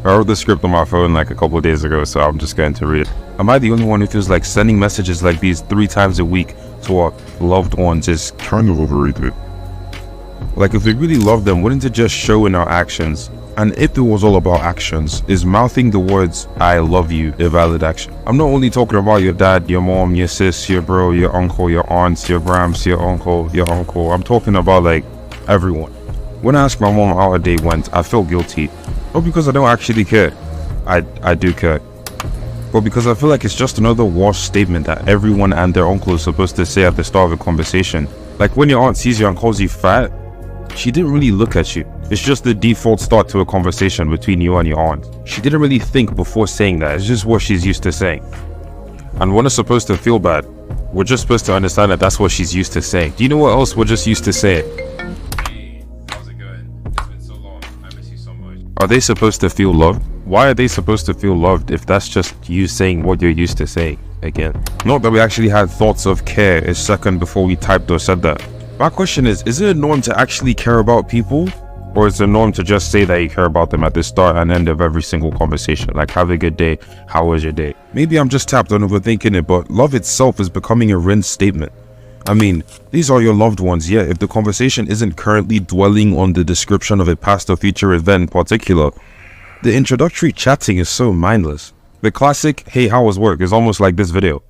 I wrote the script on my phone like a couple of days ago, so I'm just going to read it. Am I the only one who feels like sending messages like these 3 times a week to our loved ones is kind of overrated? Like, if we really love them, wouldn't it just show in our actions? And if it was all about actions, is mouthing the words "I love you" a valid action? I'm not only talking about your dad, your mom, your sis, your bro, your uncle, your aunts, your grams, your uncle. I'm talking about like everyone. When I asked my mom how her day went, I felt guilty. Not because I don't actually care. I do care. But because I feel like it's just another washed statement that everyone and their uncle is supposed to say at the start of a conversation. Like when your aunt sees you and calls you fat, she didn't really look at you. It's just the default start to a conversation between you and your aunt. She didn't really think before saying that. It's just what she's used to saying. And we're not supposed to feel bad. We're just supposed to understand that that's what she's used to saying. Do you know what else we're just used to saying? Hey, how's it going? It's been so long. I miss you so much. Are they supposed to feel loved? Why are they supposed to feel loved if that's just you saying what you're used to saying again? Not that we actually had thoughts of care a second before we typed or said that. My question is it a norm to actually care about people? Or is it a norm to just say that you care about them at the start and end of every single conversation? Like, have a good day, how was your day? Maybe I'm just tapped on overthinking it, but love itself is becoming a rinsed statement. I mean, these are your loved ones, yet if the conversation isn't currently dwelling on the description of a past or future event in particular, the introductory chatting is so mindless. The classic, "Hey, how was work?" is almost like this video.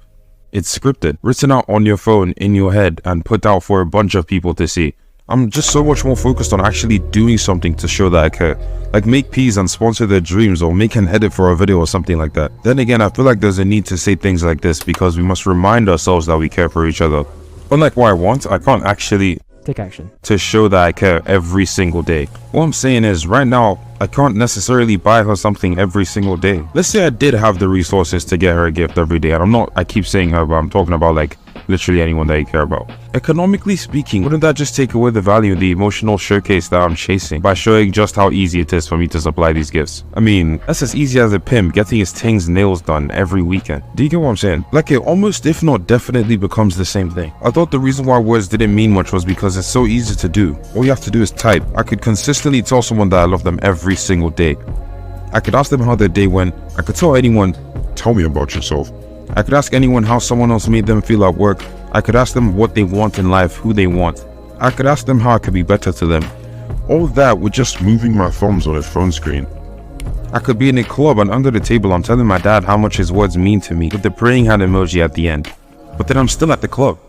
It's scripted, written out on your phone, in your head, and put out for a bunch of people to see. I'm just so much more focused on actually doing something to show that I care. Like make peas and sponsor their dreams, or make an edit for a video or something like that. Then again, I feel like there's a need to say things like this because we must remind ourselves that we care for each other. Unlike what I want, I can't actually take action to show that I care every single day. What I'm saying is, right now, I can't necessarily buy her something every single day. Let's say I did have the resources to get her a gift every day, and I keep saying her, but I'm talking about like literally anyone that you care about. Economically speaking, wouldn't that just take away the value of the emotional showcase that I'm chasing by showing just how easy it is for me to supply these gifts? I mean, that's as easy as a pimp getting his thing's nails done every weekend. Do you get what I'm saying? Like, it almost, if not definitely, becomes the same thing. I thought the reason why words didn't mean much was because it's so easy to do. All you have to do is type. I could consistently tell someone that I love them every single day. I could ask them how their day went. I could tell anyone, "Tell me about yourself." I could ask anyone how someone else made them feel at work. I could ask them what they want in life, who they want. I could ask them how I could be better to them. All that with just moving my thumbs on a phone screen. I could be in a club and under the table I'm telling my dad how much his words mean to me with the praying hand emoji at the end. But then I'm still at the club.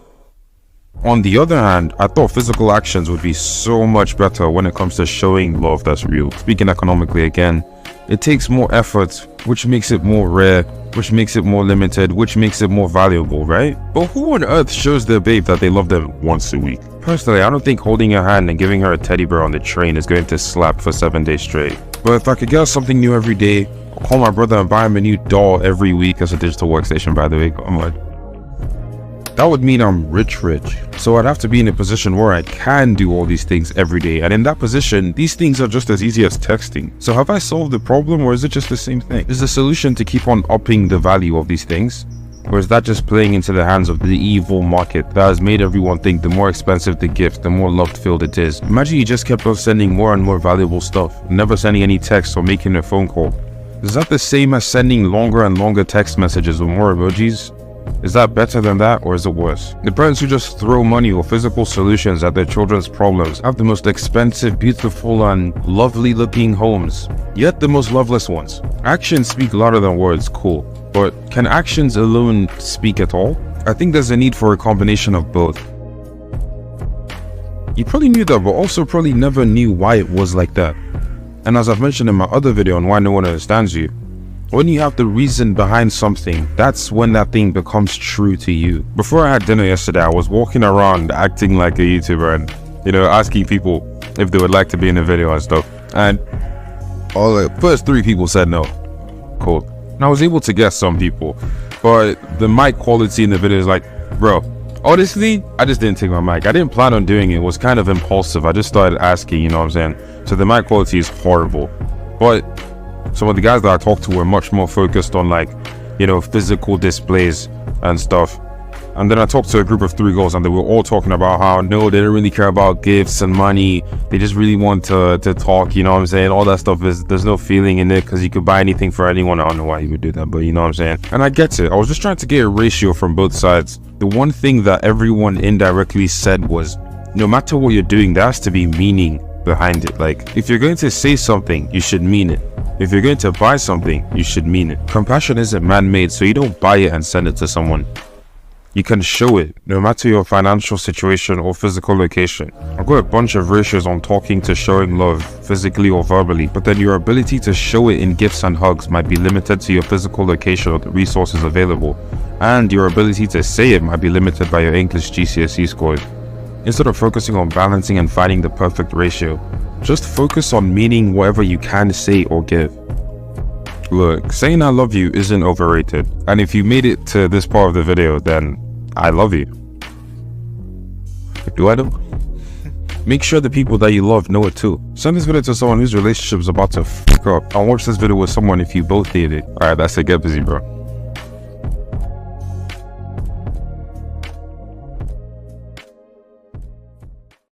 On the other hand, I thought physical actions would be so much better when it comes to showing love that's real. Speaking economically again, it takes more effort, which makes it more rare, which makes it more limited, which makes it more valuable, right? But who on earth shows their babe that they love them once a week? Personally, I don't think holding her hand and giving her a teddy bear on the train is going to slap for 7 days straight. But if I could get her something new every day, I'll call my brother and buy him a new doll every week as a digital workstation, by the way. Come on. That would mean I'm rich. So I'd have to be in a position where I can do all these things every day. And in that position, these things are just as easy as texting. So have I solved the problem, or is it just the same thing? Is the solution to keep on upping the value of these things? Or is that just playing into the hands of the evil market that has made everyone think the more expensive the gift, the more love-filled it is? Imagine you just kept on sending more and more valuable stuff, never sending any text or making a phone call. Is that the same as sending longer and longer text messages with more emojis? Is that better than that, or is it worse? The parents who just throw money or physical solutions at their children's problems have the most expensive, beautiful, and lovely looking homes, yet the most loveless ones. Actions speak louder than words, cool. But can actions alone speak at all? I think there's a need for a combination of both. You probably knew that, but also probably never knew why it was like that. And as I've mentioned in my other video on why no one understands you, when you have the reason behind something, that's when that thing becomes true to you. Before I had dinner yesterday, I was walking around acting like a YouTuber and, asking people if they would like to be in a video and stuff. And all the first 3 people said no. Cool. And I was able to guess some people, but the mic quality in the video is like, bro, honestly, I just didn't take my mic. I didn't plan on doing it. It was kind of impulsive. I just started asking, you know what I'm saying? So the mic quality is horrible. But some of the guys that I talked to were much more focused on physical displays and stuff. And then I talked to a group of 3 girls and they were all talking about how no, they don't really care about gifts and money. They just really want to talk, you know what I'm saying? All that stuff there's no feeling in it because you could buy anything for anyone. I don't know why you would do that, but you know what I'm saying? And I get it. I was just trying to get a ratio from both sides. The one thing that everyone indirectly said was, no matter what you're doing, there has to be meaning behind it. Like, if you're going to say something, you should mean it. If you're going to buy something, you should mean it. Compassion isn't man-made, so you don't buy it and send it to someone. You can show it, no matter your financial situation or physical location. I've got a bunch of ratios on talking to showing love, physically or verbally, but then your ability to show it in gifts and hugs might be limited to your physical location or the resources available, and your ability to say it might be limited by your English GCSE scores. Instead of focusing on balancing and finding the perfect ratio, just focus on meaning whatever you can say or give. Look, saying I love you isn't overrated, and if you made it to this part of the video, then I love you. Do I know? Make sure the people that you love know it too. Send this video to someone whose relationship is about to fuck up, and watch this video with someone if you both need it. Alright, that's it. Get busy, bro.